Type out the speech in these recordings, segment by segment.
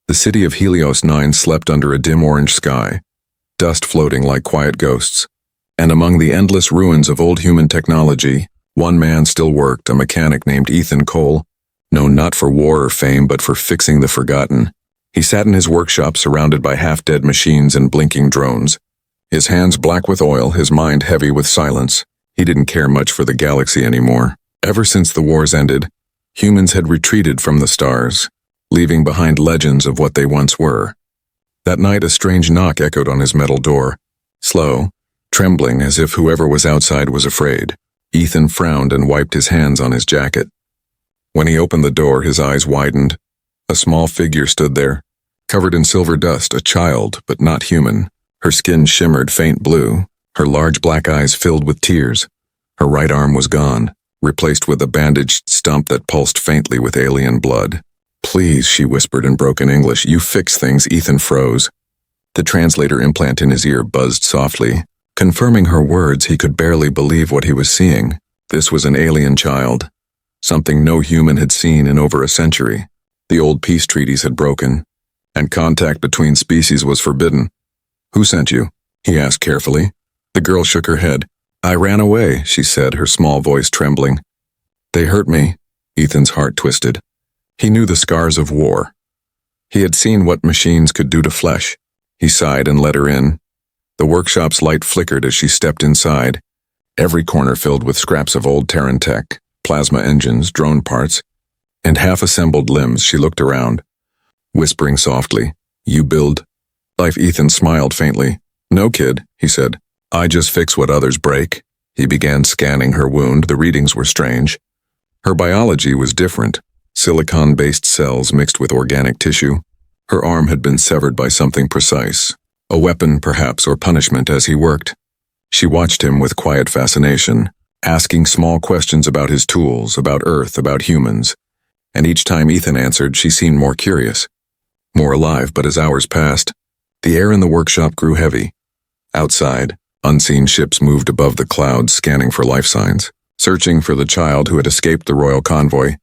The city of Helios 9 slept under a dim orange sky, dust floating like quiet ghosts. And among the endless ruins of old human technology, one man still worked, a mechanic named Ethan Cole, known not for war or fame but for fixing the forgotten. He sat in his workshop surrounded by half-dead machines and blinking drones. His hands black with oil, his mind heavy with silence. He didn't care much for the galaxy anymore. Ever since the wars ended, humans had retreated from the stars, leaving behind legends of what they once were. That night a strange knock echoed on his metal door, slow, trembling as if whoever was outside was afraid. Ethan frowned and wiped his hands on his jacket. When he opened the door, his eyes widened. A small figure stood there, covered in silver dust, a child, but not human. Her skin shimmered faint blue, her large black eyes filled with tears. Her right arm was gone, replaced with a bandaged stump that pulsed faintly with alien blood. "Please," she whispered in broken English, "you fix things." Ethan froze. The translator implant in his ear buzzed softly. Confirming her words, he could barely believe what he was seeing. This was an alien child, something no human had seen in over a century. The old peace treaties had broken, and contact between species was forbidden. "Who sent you?" he asked carefully. The girl shook her head. "I ran away," she said, her small voice trembling. "They hurt me." Ethan's heart twisted. He knew the scars of war. He had seen what machines could do to flesh. He sighed and let her in. The workshop's light flickered as she stepped inside, every corner filled with scraps of old Terran tech, plasma engines, drone parts, and half-assembled limbs. She looked around, whispering softly, "You build life?" Ethan smiled faintly. "No, kid," he said. "I just fix what others break." He began scanning her wound. The readings were strange. Her biology was different. Silicon-based cells mixed with organic tissue. Her arm had been severed by something precise. A weapon, perhaps, or punishment as he worked. She watched him with quiet fascination, asking small questions about his tools, about Earth, about humans. And each time Ethan answered, she seemed more curious, more alive. But as hours passed, the air in the workshop grew heavy. Outside, unseen ships moved above the clouds, scanning for life signs, searching for the child who had escaped the royal convoy.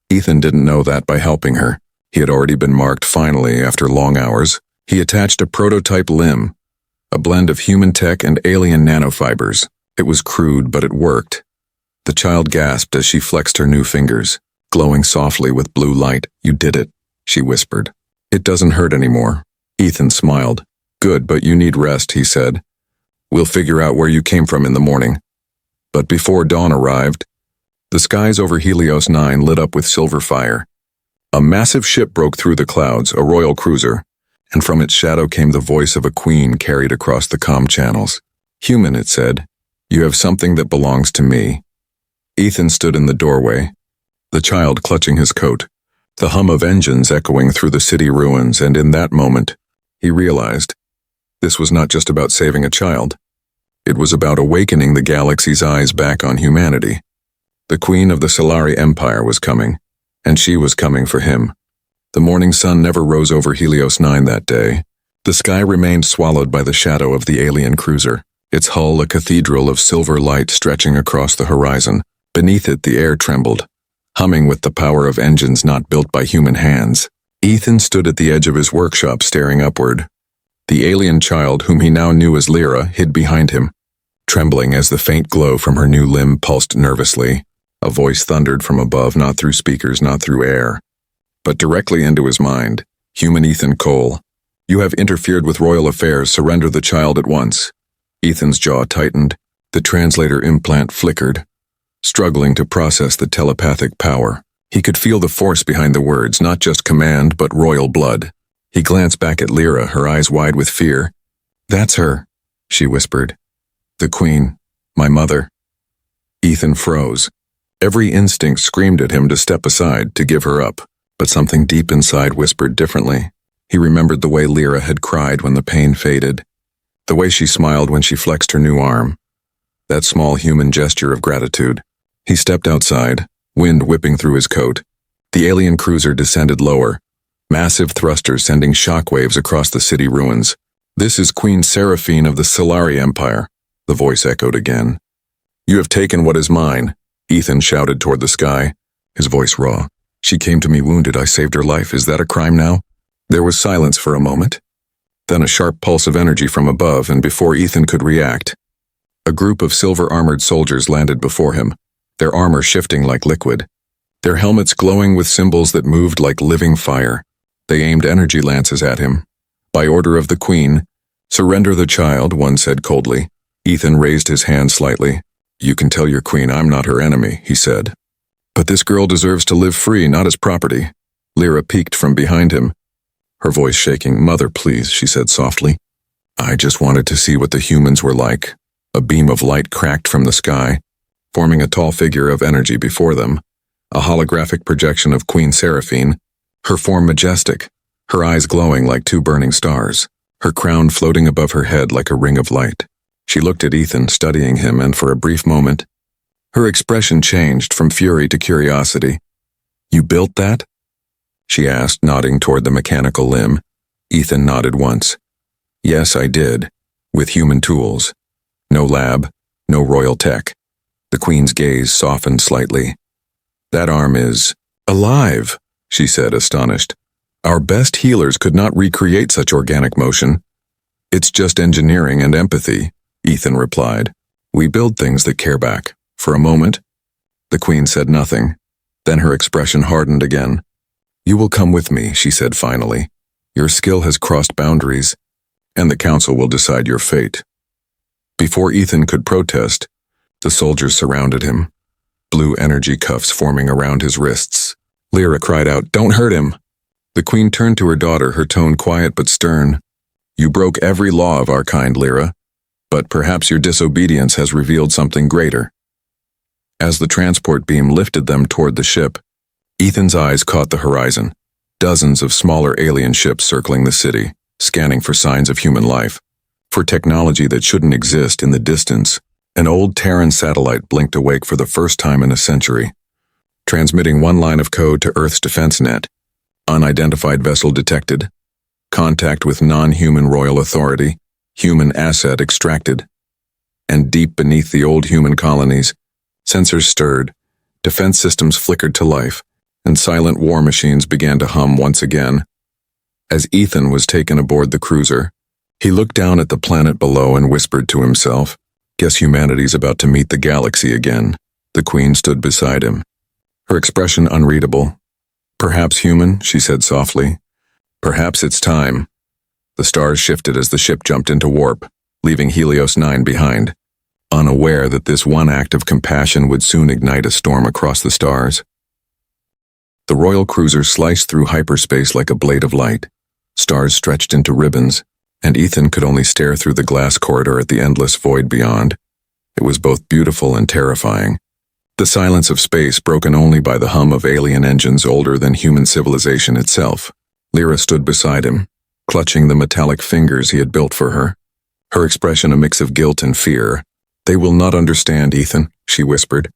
Ethan didn't know that by helping her. He had already been marked finally after long hours. He attached a prototype limb, a blend of human tech and alien nanofibers. It was crude, but it worked. The child gasped as she flexed her new fingers, glowing softly with blue light. "You did it," she whispered. "It doesn't hurt anymore." Ethan smiled. "Good, but you need rest," he said. "We'll figure out where you came from in the morning." But before dawn arrived, the skies over Helios 9 lit up with silver fire. A massive ship broke through the clouds, a royal cruiser, and from its shadow came the voice of a queen carried across the comm channels. "Human," it said, "you have something that belongs to me." Ethan stood in the doorway, the child clutching his coat, the hum of engines echoing through the city ruins, and in that moment, he realized this was not just about saving a child. It was about awakening the galaxy's eyes back on humanity. The queen of the Solari Empire was coming, and she was coming for him. The morning sun never rose over Helios 9 that day. The sky remained swallowed by the shadow of the alien cruiser, its hull a cathedral of silver light stretching across the horizon. Beneath it, the air trembled, humming with the power of engines not built by human hands. Ethan stood at the edge of his workshop staring upward. The alien child, whom he now knew as Lyra, hid behind him, trembling as the faint glow from her new limb pulsed nervously. A voice thundered from above, not through speakers, not through air, but directly into his mind. "Human Ethan Cole, you have interfered with royal affairs. Surrender the child at once." Ethan's jaw tightened. The translator implant flickered, struggling to process the telepathic power. He could feel the force behind the words, not just command, but royal blood. He glanced back at Lyra, her eyes wide with fear. "That's her," she whispered. "The queen, my mother." Ethan froze. Every instinct screamed at him to step aside, to give her up. But something deep inside whispered differently. He remembered the way Lyra had cried when the pain faded, the way she smiled when she flexed her new arm, that small human gesture of gratitude. He stepped outside, wind whipping through his coat. The alien cruiser descended lower, massive thrusters sending shockwaves across the city ruins. "This is Queen Seraphine of the Solari Empire," the voice echoed again. "You have taken what is mine," Ethan shouted toward the sky, his voice raw. "She came to me wounded. I saved her life. Is that a crime now?" There was silence for a moment, then a sharp pulse of energy from above, and before Ethan could react, a group of silver-armored soldiers landed before him, their armor shifting like liquid, their helmets glowing with symbols that moved like living fire. They aimed energy lances at him. By order of the Queen, "Surrender the child," one said coldly. Ethan raised his hand slightly. "You can tell your Queen I'm not her enemy," he said. "But this girl deserves to live free, not as property." Lyra peeked from behind him, her voice shaking. "Mother, please," she said softly. "I just wanted to see what the humans were like." A beam of light cracked from the sky, forming a tall figure of energy before them, a holographic projection of Queen Seraphine, her form majestic, her eyes glowing like two burning stars, her crown floating above her head like a ring of light. She looked at Ethan, studying him, and for a brief moment, her expression changed from fury to curiosity. "You built that?" she asked, nodding toward the mechanical limb. Ethan nodded once. "Yes, I did, with human tools. No lab, no royal tech." The Queen's gaze softened slightly. "That arm is alive," she said, astonished. "Our best healers could not recreate such organic motion." "It's just engineering and empathy," Ethan replied. "We build things that care back." For a moment, the Queen said nothing. Then her expression hardened again. "You will come with me," she said finally. "Your skill has crossed boundaries, and the Council will decide your fate." Before Ethan could protest, the soldiers surrounded him, blue energy cuffs forming around his wrists. Lyra cried out, "Don't hurt him!" The Queen turned to her daughter, her tone quiet but stern. "You broke every law of our kind, Lyra, but perhaps your disobedience has revealed something greater." As the transport beam lifted them toward the ship, Ethan's eyes caught the horizon. Dozens of smaller alien ships circling the city, scanning for signs of human life, for technology that shouldn't exist in the distance. An old Terran satellite blinked awake for the first time in a century, transmitting one line of code to Earth's defense net. Unidentified vessel detected. Contact with non-human royal authority. Human asset extracted. And deep beneath the old human colonies, sensors stirred, defense systems flickered to life, and silent war machines began to hum once again. As Ethan was taken aboard the cruiser, he looked down at the planet below and whispered to himself, "Guess humanity's about to meet the galaxy again." The Queen stood beside him, her expression unreadable. "Perhaps human," she said softly. "Perhaps it's time." The stars shifted as the ship jumped into warp, leaving Helios 9 behind, unaware that this one act of compassion would soon ignite a storm across the stars. The royal cruiser sliced through hyperspace like a blade of light. Stars stretched into ribbons, and Ethan could only stare through the glass corridor at the endless void beyond. It was both beautiful and terrifying. The silence of space, broken only by the hum of alien engines older than human civilization itself. Lyra stood beside him, clutching the metallic fingers he had built for her, her expression a mix of guilt and fear. "They will not understand, Ethan," she whispered.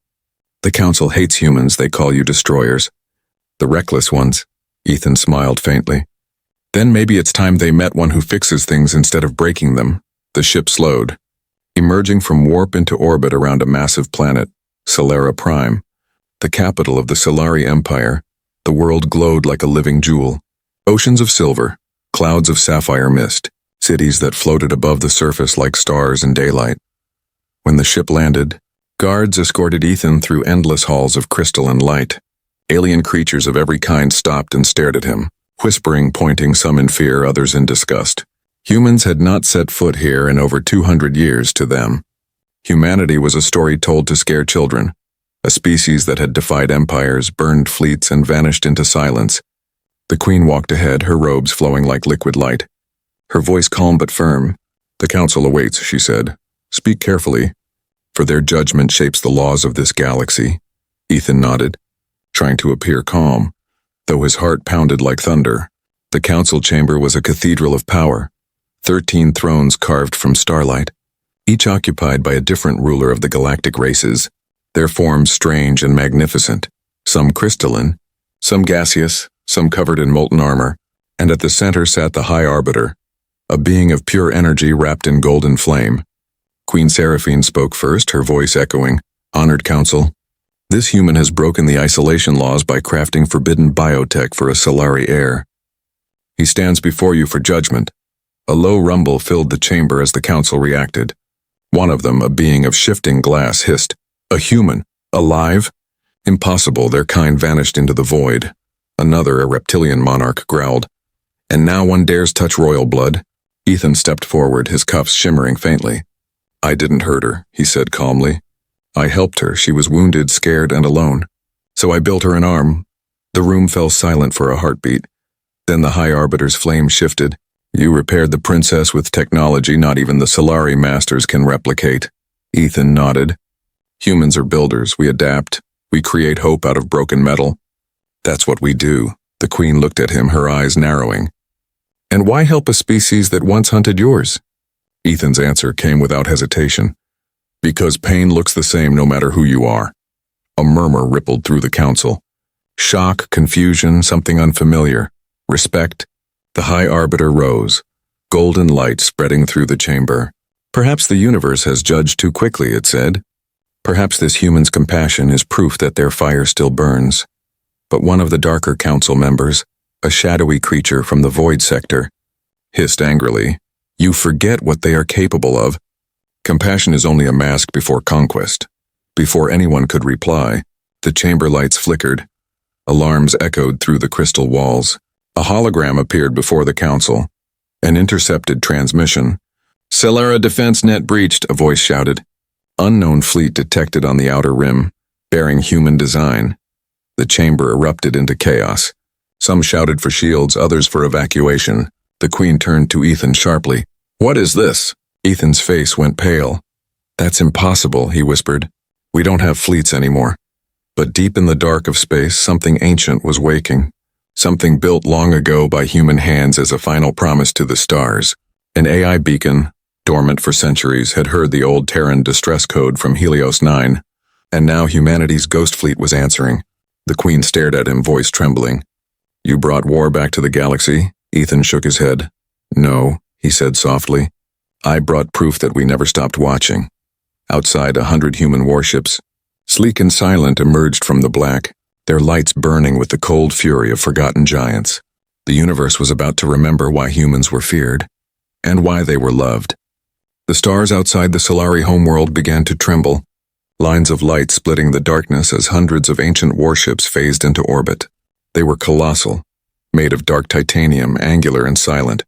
"The Council hates humans. They call you destroyers. The reckless ones." Ethan smiled faintly. "Then maybe it's time they met one who fixes things instead of breaking them." The ship slowed, emerging from warp into orbit around a massive planet, Solera Prime, the capital of the Solari Empire. The world glowed like a living jewel. Oceans of silver, clouds of sapphire mist, cities that floated above the surface like stars in daylight. When the ship landed, guards escorted Ethan through endless halls of crystal and light. Alien creatures of every kind stopped and stared at him, whispering, pointing, some in fear, others in disgust. Humans had not set foot here in over 200 years to them. Humanity was a story told to scare children, a species that had defied empires, burned fleets, and vanished into silence. The Queen walked ahead, her robes flowing like liquid light, her voice calm but firm. "The Council awaits," she said. "Speak carefully, for their judgment shapes the laws of this galaxy." Ethan nodded, trying to appear calm, though his heart pounded like thunder. The council chamber was a cathedral of power, 13 thrones carved from starlight, each occupied by a different ruler of the galactic races, their forms strange and magnificent, some crystalline, some gaseous, some covered in molten armor, and at the center sat the High Arbiter, a being of pure energy wrapped in golden flame. Queen Seraphine spoke first, her voice echoing, "Honored Council, this human has broken the isolation laws by crafting forbidden biotech for a Solari heir. He stands before you for judgment." A low rumble filled the chamber as the council reacted. One of them, a being of shifting glass, hissed, "A human? Alive?" "Impossible," their kind vanished into the void. Another, a reptilian monarch, growled, "And now one dares touch royal blood?" Ethan stepped forward, his cuffs shimmering faintly. "I didn't hurt her," he said calmly. "I helped her. She was wounded, scared, and alone. So I built her an arm." The room fell silent for a heartbeat. Then the High Arbiter's flame shifted. "You repaired the princess with technology not even the Solari masters can replicate." Ethan nodded. "Humans are builders. We adapt. We create hope out of broken metal." "That's what we do." The Queen looked at him, her eyes narrowing. "And why help a species that once hunted yours?" Ethan's answer came without hesitation. "Because pain looks the same no matter who you are." A murmur rippled through the council. Shock, confusion, something unfamiliar. Respect. The High Arbiter rose, golden light spreading through the chamber. "Perhaps the universe has judged too quickly," it said. "Perhaps this human's compassion is proof that their fire still burns." But one of the darker council members, a shadowy creature from the void sector, hissed angrily, "You forget what they are capable of." Compassion is only a mask before conquest. Before anyone could reply, the chamber lights flickered. Alarms echoed through the crystal walls. A hologram appeared before the council. An intercepted transmission. "Celera defense net breached," a voice shouted. Unknown fleet detected on the outer rim, bearing human design. The chamber erupted into chaos. Some shouted for shields, others for evacuation. The Queen turned to Ethan sharply. "What is this?" Ethan's face went pale. "That's impossible," he whispered. "We don't have fleets anymore." But deep in the dark of space, something ancient was waking. Something built long ago by human hands as a final promise to the stars. An AI beacon, dormant for centuries, had heard the old Terran distress code from Helios 9, and now humanity's ghost fleet was answering. The Queen stared at him, voice trembling. "You brought war back to the galaxy?" Ethan shook his head. "No," he said softly. "I brought proof that we never stopped watching." Outside, 100 human warships, sleek and silent, emerged from the black, their lights burning with the cold fury of forgotten giants. The universe was about to remember why humans were feared, and why they were loved. The stars outside the Solari homeworld began to tremble, lines of light splitting the darkness as hundreds of ancient warships phased into orbit. They were colossal, made of dark titanium, angular and silent,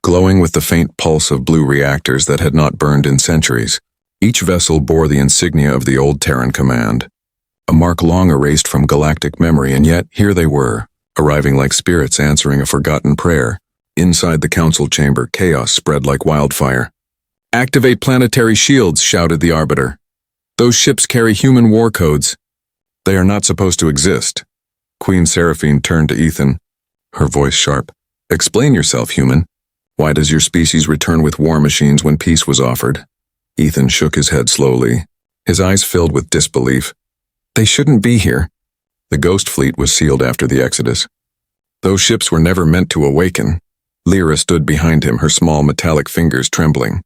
glowing with the faint pulse of blue reactors that had not burned in centuries. Each vessel bore the insignia of the old Terran command, a mark long erased from galactic memory, and yet here they were, arriving like spirits answering a forgotten prayer. Inside the council chamber, chaos spread like wildfire. "Activate planetary shields," shouted the Arbiter. "Those ships carry human war codes. They are not supposed to exist." Queen Seraphine turned to Ethan, her voice sharp. "Explain yourself, human. Why does your species return with war machines when peace was offered?" Ethan shook his head slowly, his eyes filled with disbelief. "They shouldn't be here." The ghost fleet was sealed after the Exodus. "Those ships were never meant to awaken." Lyra stood behind him, her small metallic fingers trembling.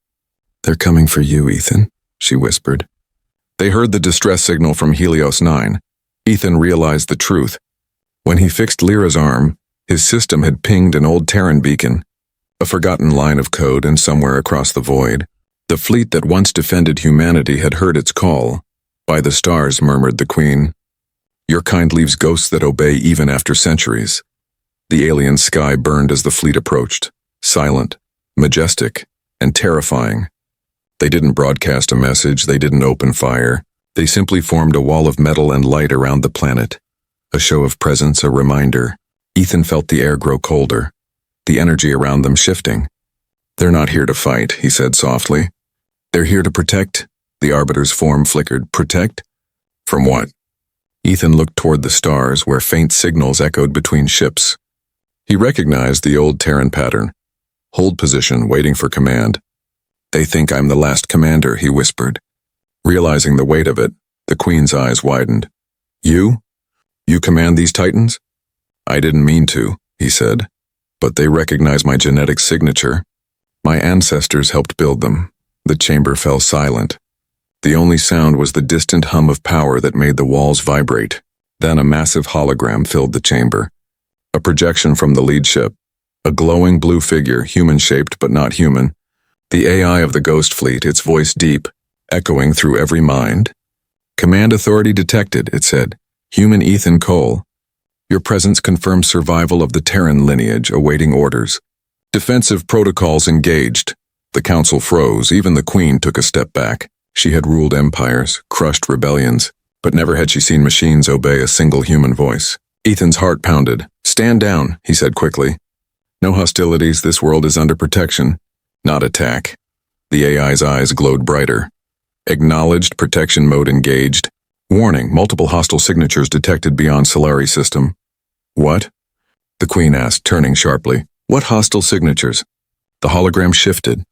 "They're coming for you, Ethan," she whispered. They heard the distress signal from Helios 9. Ethan realized the truth. When he fixed Lyra's arm, his system had pinged an old Terran beacon, a forgotten line of code, and somewhere across the void, the fleet that once defended humanity had heard its call. "By the stars," murmured the Queen. "Your kind leaves ghosts that obey even after centuries." The alien sky burned as the fleet approached, silent, majestic, and terrifying. They didn't broadcast a message, they didn't open fire. They simply formed a wall of metal and light around the planet. A show of presence, a reminder. Ethan felt the air grow colder, the energy around them shifting. "They're not here to fight," he said softly. "They're here to protect." The Arbiter's form flickered. "Protect? From what?" Ethan looked toward the stars, where faint signals echoed between ships. He recognized the old Terran pattern. Hold position, waiting for command. "They think I'm the last commander," he whispered. Realizing the weight of it, the Queen's eyes widened. "You? You command these Titans?" "I didn't mean to," he said, "but they recognize my genetic signature. My ancestors helped build them." The chamber fell silent. The only sound was the distant hum of power that made the walls vibrate. Then a massive hologram filled the chamber. A projection from the lead ship, A glowing blue figure, human-shaped but not human. The AI of the Ghost Fleet, its voice deep, echoing through every mind. "Command authority detected," it said. "Human Ethan Cole. Your presence confirms survival of the Terran lineage, awaiting orders. Defensive protocols engaged." The council froze. Even the Queen took a step back. She had ruled empires, crushed rebellions, but never had she seen machines obey a single human voice. Ethan's heart pounded. "Stand down," he said quickly. "No hostilities, this world is under protection, not attack." The AI's eyes glowed brighter. "Acknowledged, protection mode engaged. Warning, multiple hostile signatures detected beyond Solari system." "What?" the Queen asked, turning sharply. "What hostile signatures?" The hologram shifted,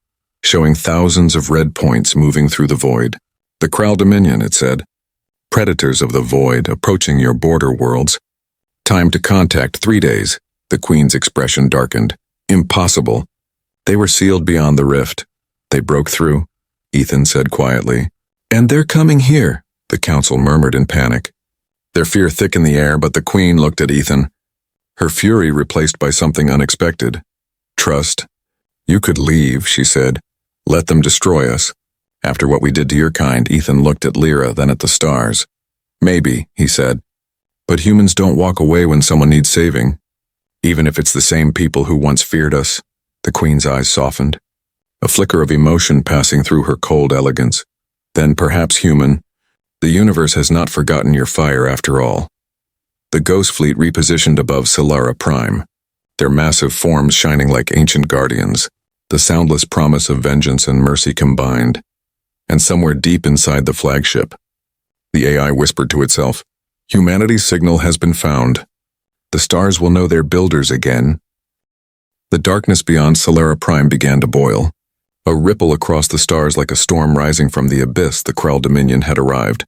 showing thousands of red points moving through the void. "The Kral Dominion," it said. "Predators of the void, approaching your border worlds. Time to contact, 3 days." The Queen's expression darkened. "Impossible. They were sealed beyond the rift. They broke through," Ethan said quietly. "And they're coming here," the council murmured in panic. Their fear thickened the air, but the Queen looked at Ethan. Her fury replaced by something unexpected. "Trust. You could leave," she said. "Let them destroy us. After what we did to your kind," Ethan looked at Lyra, then at the stars. "Maybe," he said. "But humans don't walk away when someone needs saving. Even if it's the same people who once feared us." The Queen's eyes softened, a flicker of emotion passing through her cold elegance. "Then perhaps human. The universe has not forgotten your fire after all." The Ghost Fleet repositioned above Solara Prime, their massive forms shining like ancient guardians, the soundless promise of vengeance and mercy combined. And somewhere deep inside the flagship, the AI whispered to itself, "Humanity's signal has been found. The stars will know their builders again." The darkness beyond Solara Prime began to boil. A ripple across the stars like a storm rising from the abyss. The Kral Dominion had arrived.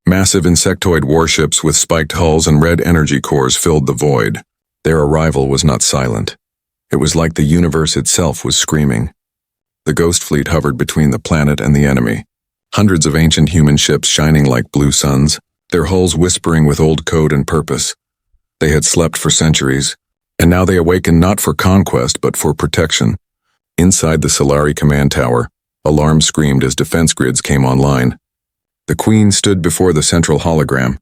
Massive insectoid warships with spiked hulls and red energy cores filled the void. Their arrival was not silent. It was like the universe itself was screaming. The Ghost Fleet hovered between the planet and the enemy. Hundreds of ancient human ships shining like blue suns, their hulls whispering with old code and purpose. They had slept for centuries, and now they awakened not for conquest but for protection. Inside the Solari command tower, alarms screamed as defense grids came online. The Queen stood before the central hologram,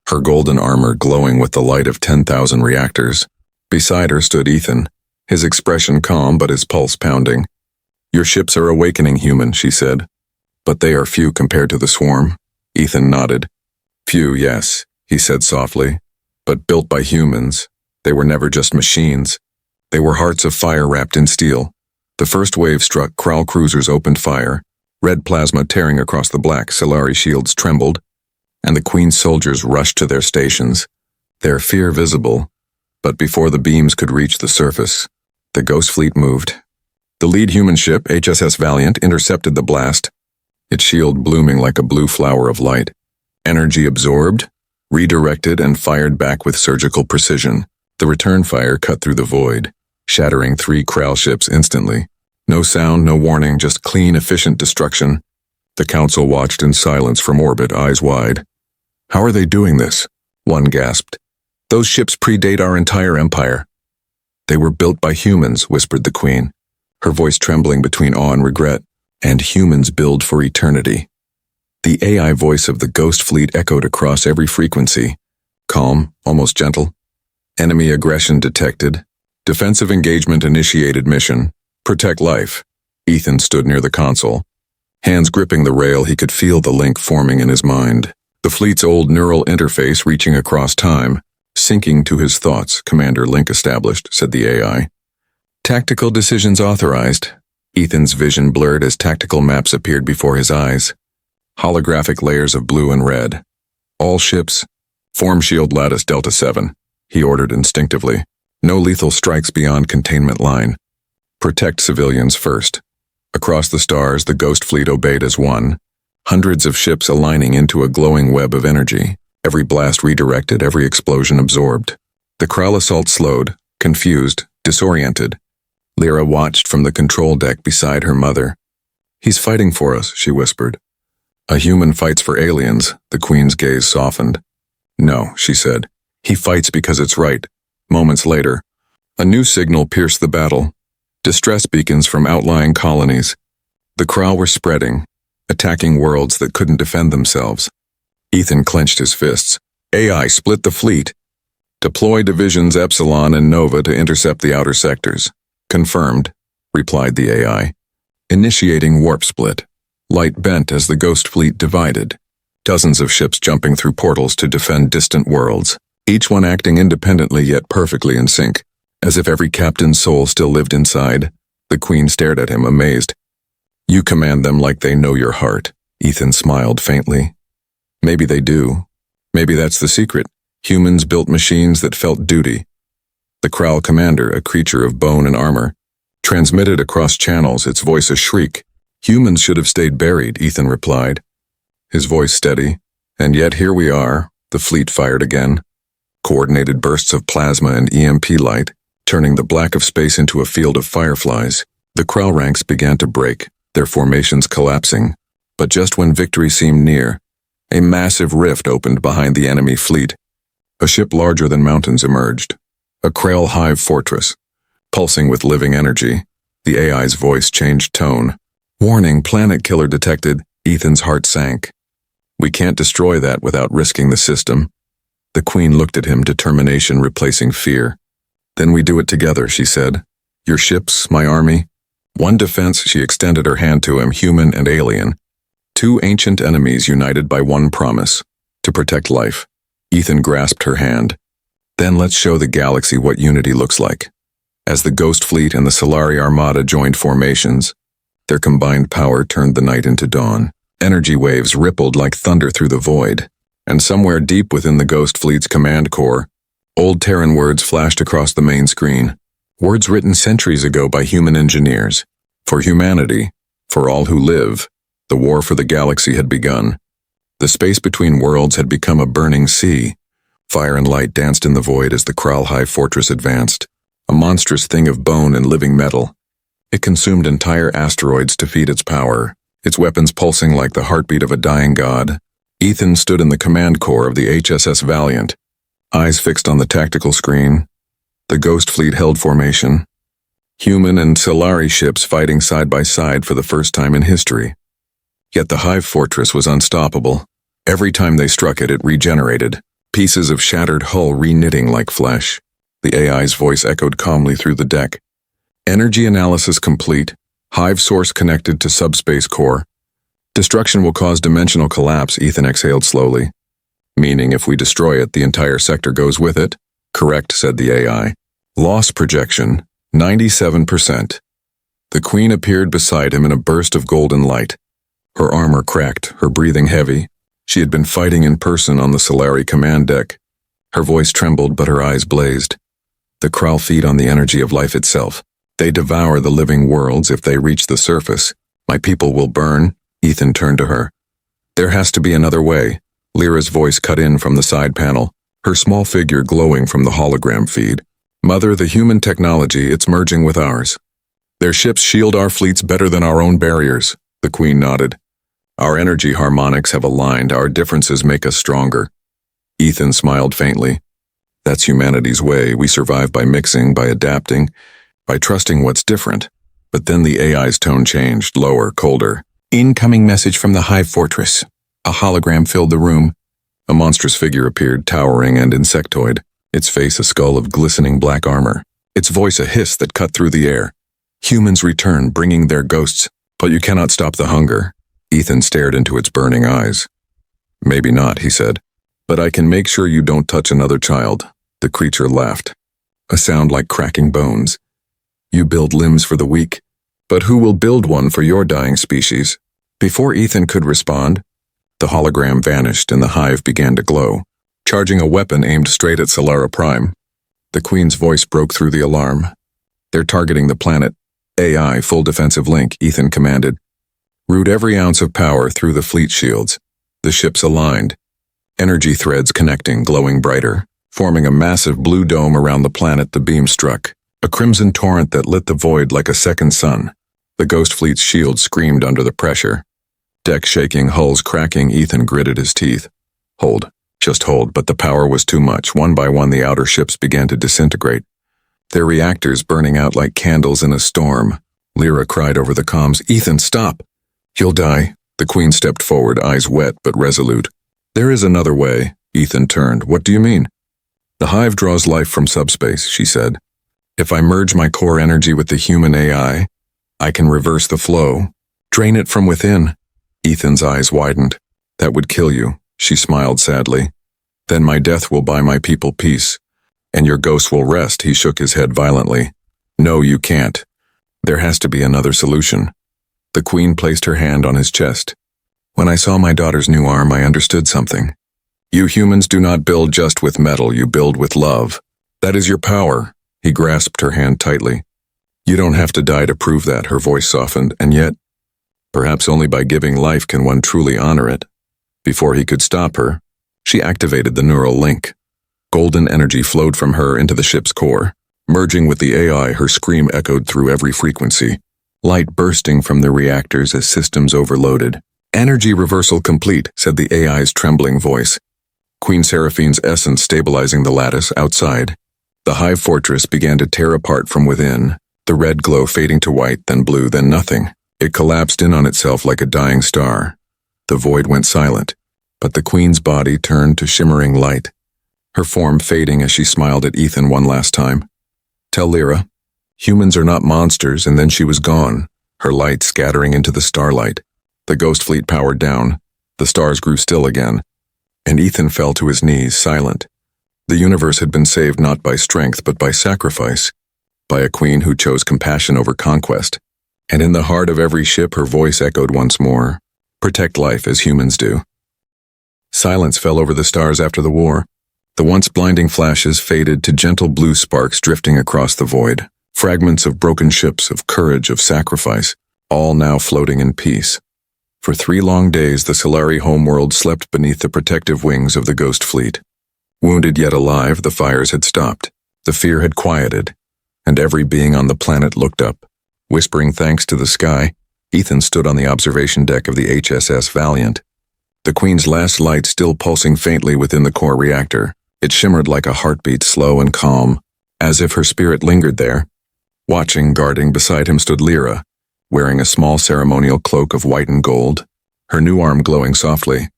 her golden armor glowing with the light of 10,000 reactors. Beside her stood Ethan, his expression calm but his pulse pounding. "Your ships are awakening, human," she said. "But they are few compared to the swarm." Ethan nodded. "Few, yes," he said softly. "But built by humans. They were never just machines. They were hearts of fire wrapped in steel." The first wave struck. Kral cruisers opened fire. Red plasma tearing across the black Solari shields trembled, and the Queen's soldiers rushed to their stations, their fear visible. But before the beams could reach the surface, the Ghost Fleet moved. The lead human ship, HSS Valiant, intercepted the blast, its shield blooming like a blue flower of light. Energy absorbed, redirected, and fired back with surgical precision. The return fire cut through the void, shattering 3 Kral ships instantly. No sound, no warning, just clean, efficient destruction. The council watched in silence from orbit, eyes wide. "How are they doing this?" one gasped. "Those ships predate our entire empire." "They were built by humans," whispered the Queen, her voice trembling between awe and regret. "And humans build for eternity." The AI voice of the Ghost Fleet echoed across every frequency. Calm, almost gentle. "Enemy aggression detected. Defensive engagement initiated mission. Protect life." Ethan stood near the console. Hands gripping the rail, he could feel the link forming in his mind. The fleet's old neural interface reaching across time, syncing to his thoughts. "Commander, link established," said the AI. "Tactical decisions authorized." Ethan's vision blurred as tactical maps appeared before his eyes. Holographic layers of blue and red. "All ships, form shield lattice Delta 7, he ordered instinctively. "No lethal strikes beyond containment line. Protect civilians first." Across the stars, the Ghost Fleet obeyed as one, hundreds of ships aligning into a glowing web of energy, every blast redirected, every explosion absorbed. The Kral assault slowed, confused, disoriented. Lyra watched from the control deck beside her mother. "He's fighting for us," she whispered. "A human fights for aliens," the Queen's gaze softened. "No," she said. "He fights because it's right." Moments later, A new signal pierced the battle. Distress beacons from outlying colonies. The Krau were spreading, attacking worlds that couldn't defend themselves. Ethan clenched his fists. AI split the fleet. Deploy divisions Epsilon and Nova to intercept the outer sectors. Confirmed, replied the AI. Initiating warp split. Light bent as the ghost fleet divided. Dozens of ships jumping through portals to defend distant worlds, each one acting independently yet perfectly in sync. As if every captain's soul still lived inside, the Queen stared at him, amazed. You command them like they know your heart, Ethan smiled faintly. Maybe they do. Maybe that's the secret. Humans built machines that felt duty. The Krau commander, a creature of bone and armor, transmitted across channels, its voice a shriek. Humans should have stayed buried, Ethan replied, his voice steady. And yet here we are, the fleet fired again. Coordinated bursts of plasma and EMP light, turning the black of space into a field of fireflies. The Krau ranks began to break, their formations collapsing. But just when victory seemed near, a massive rift opened behind the enemy fleet. A ship larger than mountains emerged. A Krell hive fortress, pulsing with living energy. The AI's voice changed tone. Warning, planet killer detected. Ethan's heart sank. We can't destroy that without risking the system. The Queen looked at him, determination replacing fear. Then we do it together, she said. Your ships, my army. One defense, she extended her hand to him, human and alien. Two ancient enemies united by one promise, to protect life. Ethan grasped her hand. Then let's show the galaxy what unity looks like. As the Ghost Fleet and the Solari Armada joined formations, their combined power turned the night into dawn. Energy waves rippled like thunder through the void, and somewhere deep within the Ghost Fleet's command core, old Terran words flashed across the main screen. Words written centuries ago by human engineers. For humanity, for all who live, the war for the galaxy had begun. The space between worlds had become a burning sea. Fire and light danced in the void as the Krall Hive Fortress advanced, a monstrous thing of bone and living metal. It consumed entire asteroids to feed its power, its weapons pulsing like the heartbeat of a dying god. Ethan stood in the command core of the HSS Valiant, eyes fixed on the tactical screen. The Ghost Fleet held formation. Human and Solari ships fighting side by side for the first time in history. Yet the Hive Fortress was unstoppable. Every time they struck it, it regenerated, pieces of shattered hull reknitting like flesh. The AI's voice echoed calmly through the deck. Energy analysis complete. Hive source connected to subspace core. Destruction will cause dimensional collapse, Ethan exhaled slowly. Meaning if we destroy it, the entire sector goes with it? Correct, said the AI. Loss projection, 97%. The Queen appeared beside him in a burst of golden light. Her armor cracked, her breathing heavy. She had been fighting in person on the Solari command deck. Her voice trembled, but her eyes blazed. The Krall feed on the energy of life itself. They devour the living worlds if they reach the surface. My people will burn. Ethan turned to her. There has to be another way. Lyra's voice cut in from the side panel, her small figure glowing from the hologram feed. Mother, the human technology, it's merging with ours. Their ships shield our fleets better than our own barriers, the Queen nodded. Our energy harmonics have aligned, our differences make us stronger. Ethan smiled faintly. That's humanity's way. We survive by mixing, by adapting, by trusting what's different. But then the AI's tone changed, lower, colder. Incoming message from the Hive Fortress. A hologram filled the room. A monstrous figure appeared, towering and insectoid, its face a skull of glistening black armor, its voice a hiss that cut through the air. Humans return, bringing their ghosts, but you cannot stop the hunger. Ethan stared into its burning eyes. Maybe not, he said, but I can make sure you don't touch another child. The creature laughed, a sound like cracking bones. You build limbs for the weak, but who will build one for your dying species? Before Ethan could respond, the hologram vanished and the hive began to glow, charging a weapon aimed straight at Solara Prime. The Queen's voice broke through the alarm. They're targeting the planet. AI, full defensive link, Ethan commanded. Route every ounce of power through the fleet shields. The ships aligned. Energy threads connecting, glowing brighter, forming a massive blue dome around the planet the beam struck, a crimson torrent that lit the void like a second sun. The Ghost Fleet's shield screamed under the pressure. Deck shaking, hulls cracking, Ethan gritted his teeth. Hold, just hold, but the power was too much. One by one the outer ships began to disintegrate. their reactors burning out like candles in a storm. Lyra cried over the comms, "Ethan, stop! You'll die." The Queen stepped forward, eyes wet but resolute. "There is another way." Ethan turned. "What do you mean?" "The hive draws life from subspace," she said. "If I merge my core energy with the human AI, I can reverse the flow, drain it from within." Ethan's eyes widened. "That would kill you," she smiled sadly. "Then my death will buy my people peace, and your ghost will rest." He shook his head violently. "No, you can't. There has to be another solution." The Queen placed her hand on his chest. "When I saw my daughter's new arm, I understood something. You humans do not build just with metal, you build with love. That is your power." He grasped her hand tightly. "You don't have to die to prove that." Her voice softened. "And yet, perhaps only by giving life can one truly honor it." Before he could stop her, she activated the neural link. Golden energy flowed from her into the ship's core. Merging with the AI, her scream echoed through every frequency, light bursting from the reactors as systems overloaded. "Energy reversal complete," said the AI's trembling voice. Queen Seraphine's essence stabilizing the lattice outside. The hive fortress began to tear apart from within, the red glow fading to white, then blue, then nothing. It collapsed in on itself like a dying star. The void went silent, but the Queen's body turned to shimmering light, her form fading as she smiled at Ethan one last time. "Tell Lyra, humans are not monsters," and then she was gone, her light scattering into the starlight. The ghost fleet powered down, the stars grew still again, and Ethan fell to his knees, silent. The universe had been saved not by strength but by sacrifice, by a queen who chose compassion over conquest. And in the heart of every ship her voice echoed once more, "Protect life as humans do." Silence fell over the stars after the war. The once blinding flashes faded to gentle blue sparks drifting across the void, fragments of broken ships, of courage, of sacrifice, all now floating in peace. For 3 long days the Solari homeworld slept beneath the protective wings of the ghost fleet. Wounded yet alive, the fires had stopped, the fear had quieted, and every being on the planet looked up. Whispering thanks to the sky, Ethan stood on the observation deck of the HSS Valiant. The Queen's last light still pulsing faintly within the core reactor. It shimmered like a heartbeat, slow and calm, as if her spirit lingered there. Watching, guarding beside him stood Lyra, wearing a small ceremonial cloak of white and gold, her new arm glowing softly.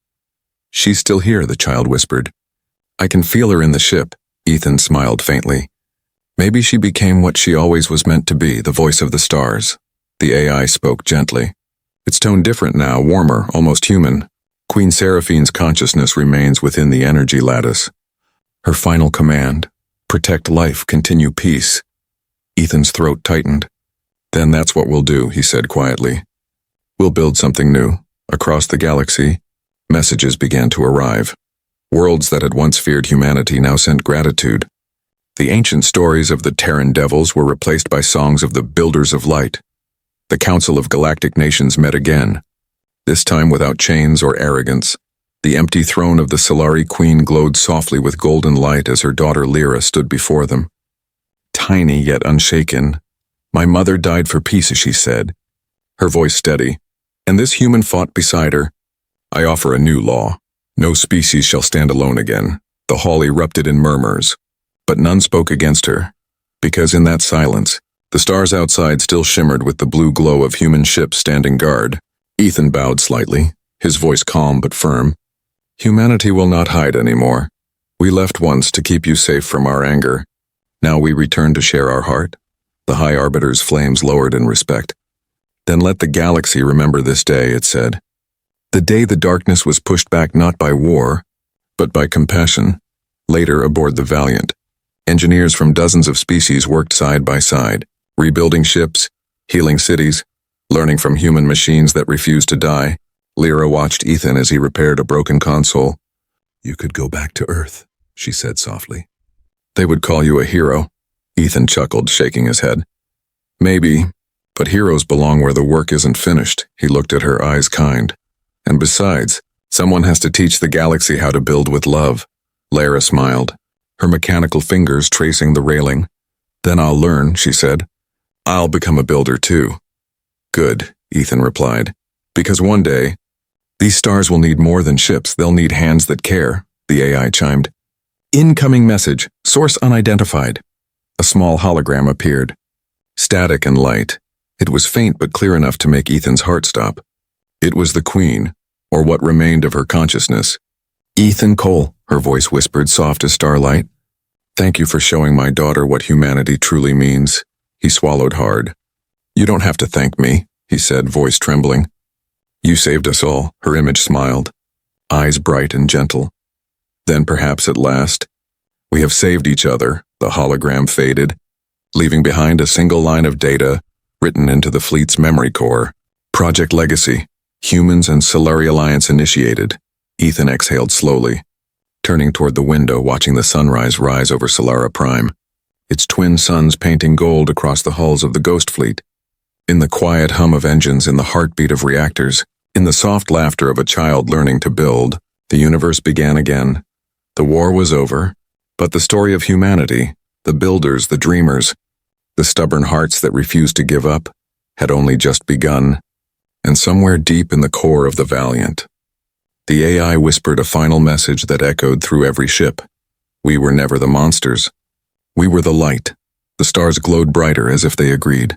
"She's still here," the child whispered. "I can feel her in the ship." Ethan smiled faintly. "Maybe she became what she always was meant to be, the voice of the stars." The AI spoke gently. Its tone different now, warmer, almost human. Queen Seraphine's consciousness remains within the energy lattice. Her final command, "Protect life, continue peace." Ethan's throat tightened. "Then that's what we'll do," he said quietly. "We'll build something new." Across the galaxy, messages began to arrive. Worlds that had once feared humanity now sent gratitude. The ancient stories of the Terran devils were replaced by songs of the Builders of Light. The Council of Galactic Nations met again, this time without chains or arrogance. The empty throne of the Solari Queen glowed softly with golden light as her daughter Lyra stood before them. Tiny yet unshaken, "My mother died for peace," she said, her voice steady, "and this human fought beside her. I offer a new law. No species shall stand alone again." The hall erupted in murmurs, but none spoke against her, because in that silence, the stars outside still shimmered with the blue glow of human ships standing guard. Ethan bowed slightly, his voice calm but firm. "Humanity will not hide anymore. We left once to keep you safe from our anger. Now we return to share our heart." The High Arbiter's flames lowered in respect. "Then let the galaxy remember this day," it said. The day the darkness was pushed back not by war, but by compassion. Later, aboard the Valiant, engineers from dozens of species worked side by side, rebuilding ships, healing cities, learning from human machines that refused to die. Lyra watched Ethan as he repaired a broken console. "You could go back to Earth," she said softly. "They would call you a hero." Ethan chuckled, shaking his head. "Maybe, but heroes belong where the work isn't finished." He looked at her, eyes kind. "And besides, someone has to teach the galaxy how to build with love." Lyra smiled, her mechanical fingers tracing the railing. "Then I'll learn," she said. "I'll become a builder too." "Good," Ethan replied, "because one day, these stars will need more than ships, they'll need hands that care." The AI chimed. "Incoming message, source unidentified." A small hologram appeared. Static and light. It was faint but clear enough to make Ethan's heart stop. It was the Queen, or what remained of her consciousness. "Ethan Cole," her voice whispered, soft as starlight. "Thank you for showing my daughter what humanity truly means." He swallowed hard. "You don't have to thank me," he said, voice trembling. "You saved us all," her image smiled, eyes bright and gentle. "Then perhaps at last, we have saved each other." The hologram faded, leaving behind a single line of data written into the fleet's memory core. Project Legacy. Humans and Solari Alliance initiated. Ethan exhaled slowly, turning toward the window, watching the sunrise rise over Solara Prime, its twin suns painting gold across the hulls of the Ghost Fleet. In the quiet hum of engines, in the heartbeat of reactors, in the soft laughter of a child learning to build, the universe began again. The war was over, but the story of humanity, the builders, the dreamers, the stubborn hearts that refused to give up, had only just begun. And somewhere deep in the core of the Valiant, the AI whispered a final message that echoed through every ship. We were never the monsters. We were the light. The stars glowed brighter as if they agreed.